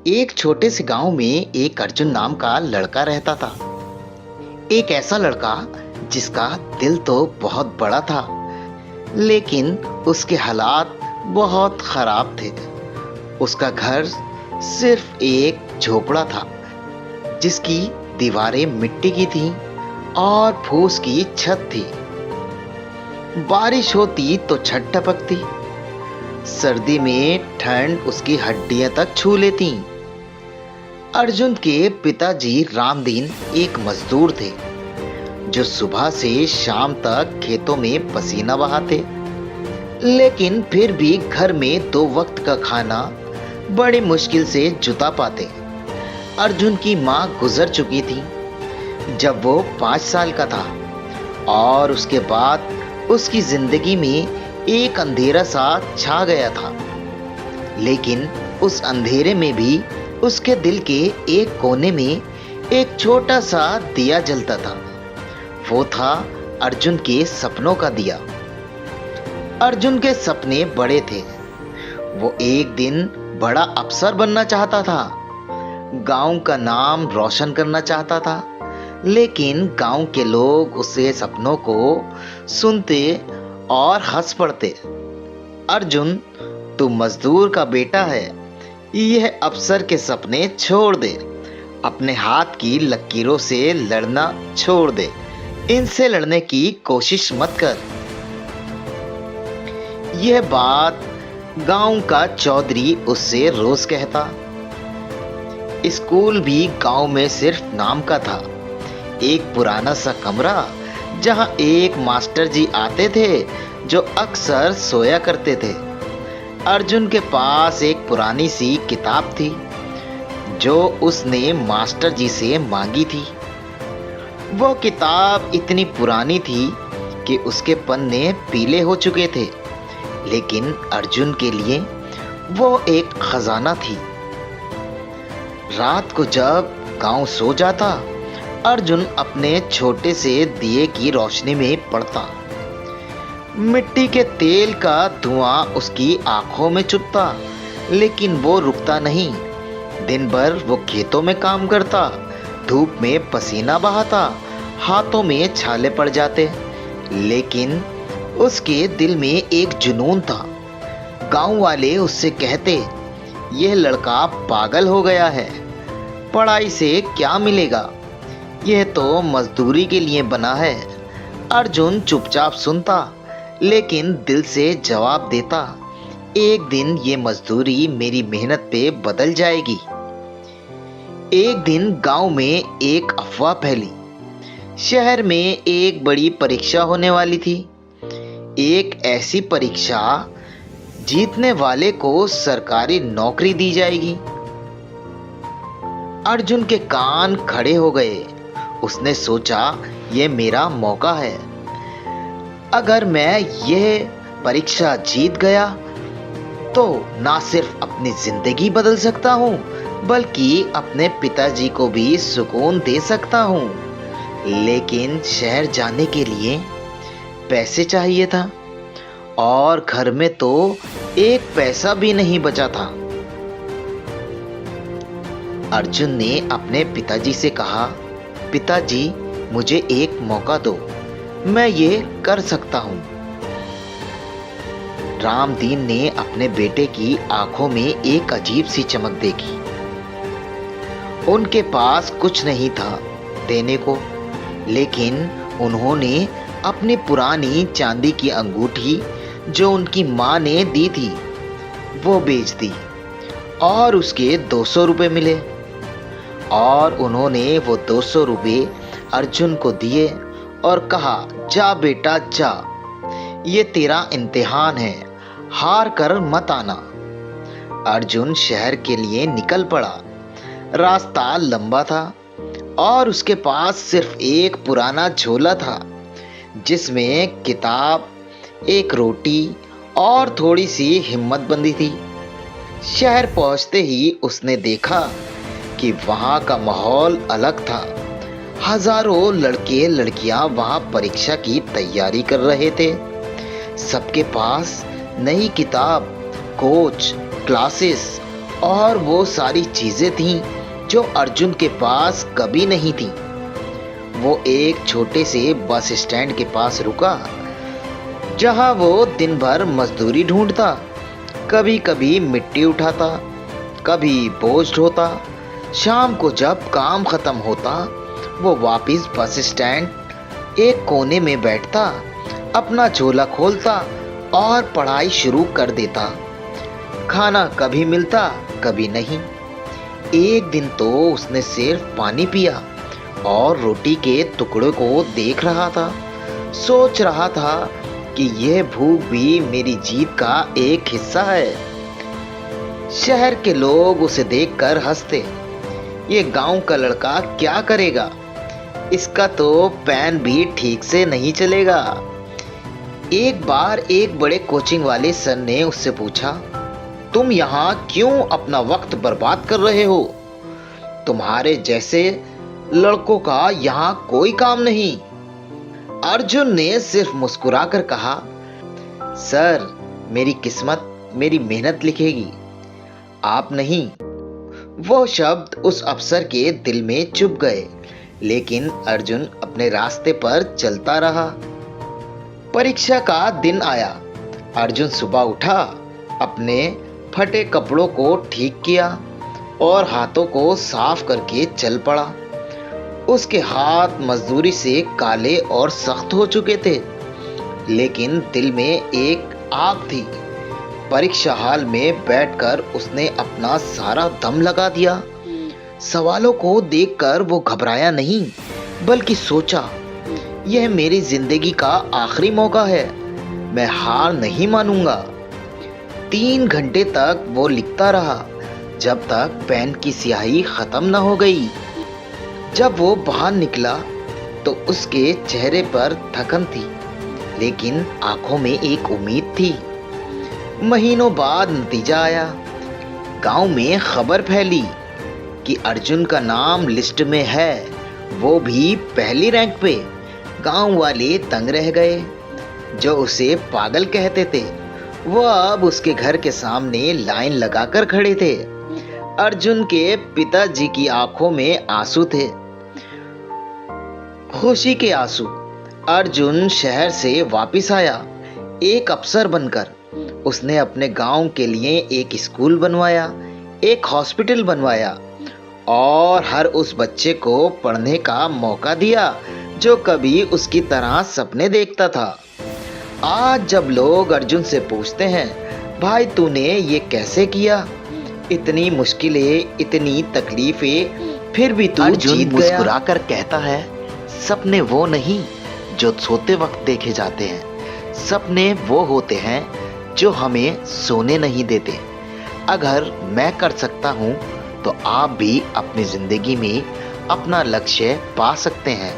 एक छोटे से गांव में एक अर्जुन नाम का लड़का रहता था। एक ऐसा लड़का जिसका दिल तो बहुत बड़ा था, लेकिन उसके हालात बहुत खराब थे। उसका घर सिर्फ एक झोपड़ा था, जिसकी दीवारें मिट्टी की थीं और फूस की छत थी। बारिश होती तो छत टपकती, सर्दी में ठंड उसकी हड्डियां तक छू लेती। अर्जुन के पिताजी रामदीन एक मजदूर थे, जो सुबह से शाम तक खेतों में पसीना बहाते, लेकिन फिर भी घर में 2 वक्त का खाना बड़ी मुश्किल से जुटा पाते। अर्जुन की माँ गुजर चुकी थी जब वो 5 साल का था, और उसके बाद उसकी जिंदगी में एक अंधेरा सा छा गया था। लेकिन उस अंधेरे में भी उसके दिल के एक कोने में एक छोटा सा दिया जलता था। वो था अर्जुन के सपनों का दिया। अर्जुन के सपने बड़े थे। वो एक दिन बड़ा अफसर बनना चाहता था, गांव का नाम रोशन करना चाहता था। लेकिन गांव के लोग उसके सपनों को सुनते और हंस पड़ते। अर्जुन, तू मजदूर का बेटा है, यह अफसर के सपने छोड़ दे। अपने हाथ की लकीरों से लड़ना छोड़ दे, इनसे लड़ने की कोशिश मत कर। यह बात गांव का चौधरी उससे रोज कहता। स्कूल भी गांव में सिर्फ नाम का था। एक पुराना सा कमरा, जहां एक मास्टर जी आते थे जो अक्सर सोया करते थे। अर्जुन के पास एक पुरानी सी किताब थी, जो उसने मास्टर जी से मांगी थी। वो किताब इतनी पुरानी थी कि उसके पन्ने पीले हो चुके थे, लेकिन अर्जुन के लिए वो एक खजाना थी। रात को जब गांव सो जाता, अर्जुन अपने छोटे से दिए की रोशनी में पड़ता। मिट्टी के तेल का धुआं उसकी आंखों में चुभता, लेकिन वो रुकता नहीं। दिन भर वो खेतों में काम करता, धूप में पसीना बहाता, हाथों में छाले पड़ जाते, लेकिन उसके दिल में एक जुनून था। गांव वाले उससे कहते, यह लड़का पागल हो गया है, पढ़ाई से क्या मिलेगा, यह तो मजदूरी के लिए बना है। अर्जुन चुपचाप सुनता, लेकिन दिल से जवाब देता, एक दिन ये मजदूरी मेरी मेहनत पे बदल जाएगी। एक दिन गांव में एक अफवाह फैली। शहर में एक बड़ी परीक्षा होने वाली थी। एक ऐसी परीक्षा जीतने वाले को सरकारी नौकरी दी जाएगी। अर्जुन के कान खड़े हो गए। उसने सोचा, यह मेरा मौका है। अगर मैं यह परीक्षा जीत गया तो ना सिर्फ अपनी जिंदगी बदल सकता हूँ, बल्कि अपने पिताजी को भी सुकून दे सकता हूँ। लेकिन शहर जाने के लिए पैसे चाहिए था, और घर में तो एक पैसा भी नहीं बचा था। अर्जुन ने अपने पिताजी से कहा, पिताजी, मुझे एक मौका दो, मैं ये कर सकता हूँ। रामदीन ने अपने बेटे की आंखों में एक अजीब सी चमक देखी। उनके पास कुछ नहीं था देने को, लेकिन उन्होंने अपनी पुरानी चांदी की अंगूठी, जो उनकी माँ ने दी थी, वो बेच दी, और उसके 200 रुपए मिले। और उन्होंने वो 200 रुपए अर्जुन को दिए और कहा, जा बेटा जा, ये तेरा इम्तिहान है, हार कर मत आना। अर्जुन शहर के लिए निकल पड़ा। रास्ता लंबा था और उसके पास सिर्फ एक पुराना झोला था, जिसमें किताब, एक रोटी और थोड़ी सी हिम्मत बंधी थी। शहर पहुंचते ही उसने देखा कि वहां का माहौल अलग था। हजारों लड़के लड़कियां वहां परीक्षा की तैयारी कर रहे थे। सबके पास नई किताब, कोच, क्लासेस और वो सारी चीजें थीं जो अर्जुन के पास कभी नहीं थी। वो एक छोटे से बस स्टैंड के पास रुका, जहां वो दिन भर मजदूरी ढूंढता। कभी कभी मिट्टी उठाता, कभी बोझ ढोता। शाम को जब काम खत्म होता, वो वापस बस स्टैंड एक कोने में बैठता, अपना झोला खोलता और पढ़ाई शुरू कर देता। खाना कभी मिलता, कभी नहीं। एक दिन तो उसने सिर्फ पानी पिया और रोटी के टुकड़े को देख रहा था। सोच रहा था कि यह भूख भी मेरी जीत का एक हिस्सा है। शहर के लोग उसे देखकर हंसते। ये गांव का लड़का क्या करेगा? इसका तो पैन भी ठीक से नहीं चलेगा। एक बार एक बड़े कोचिंग वाले सर ने उससे पूछा, तुम यहाँ क्यों अपना वक्त बर्बाद कर रहे हो? तुम्हारे जैसे लड़कों का यहाँ कोई काम नहीं। अर्जुन ने सिर्फ मुस्कुराकर कहा, सर, मेरी किस्मत मेरी मेहनत लिखेगी, आप नहीं। वो शब्द उस अफसर के दिल में चुभ गए, लेकिन अर्जुन अपने रास्ते पर चलता रहा। परीक्षा का दिन आया। अर्जुन सुबह उठा, अपने फटे कपड़ों को ठीक किया और हाथों को साफ करके चल पड़ा। उसके हाथ मजदूरी से काले और सख्त हो चुके थे, लेकिन दिल में एक आग थी। परीक्षा हॉल में बैठकर उसने अपना सारा दम लगा दिया। सवालों को देखकर वो घबराया नहीं, बल्कि सोचा, यह मेरी जिंदगी का आखिरी मौका है, मैं हार नहीं मानूंगा। 3 घंटे तक वो लिखता रहा, जब तक पेन की स्याही खत्म न हो गई। जब वो बाहर निकला तो उसके चेहरे पर थकन थी, लेकिन आंखों में एक उम्मीद थी। महीनों बाद नतीजा आया। गांव में खबर फैली कि अर्जुन का नाम लिस्ट में है, वो भी पहली रैंक पे। गांव वाले तंग रह गए। जो उसे पागल कहते थे, वो अब उसके घर के सामने लाइन लगाकर खड़े थे। अर्जुन के पिताजी की आंखों में आंसू थे, खुशी के आंसू। अर्जुन शहर से वापस आया, एक अफसर बनकर। उसने अपने गांव के लिए एक स्कूल बनवाया, एक हॉस्पिटल बनवाया और हर उस बच्चे को पढ़ने का मौका दिया जो कभी उसकी तरह सपने देखता था। आज जब लोग अर्जुन से पूछते हैं, भाई तूने ये कैसे किया? इतनी मुश्किलें, इतनी तकलीफें, फिर भी तू जीत गया। मुस्कुराकर कहता है, सपने वो नहीं जो सोते वक्त देखे जाते हैं, सपने वो होते हैं जो हमें सोने नहीं देते। अगर मैं कर सकता हूँ तो आप भी अपनी जिंदगी में अपना लक्ष्य पा सकते हैं।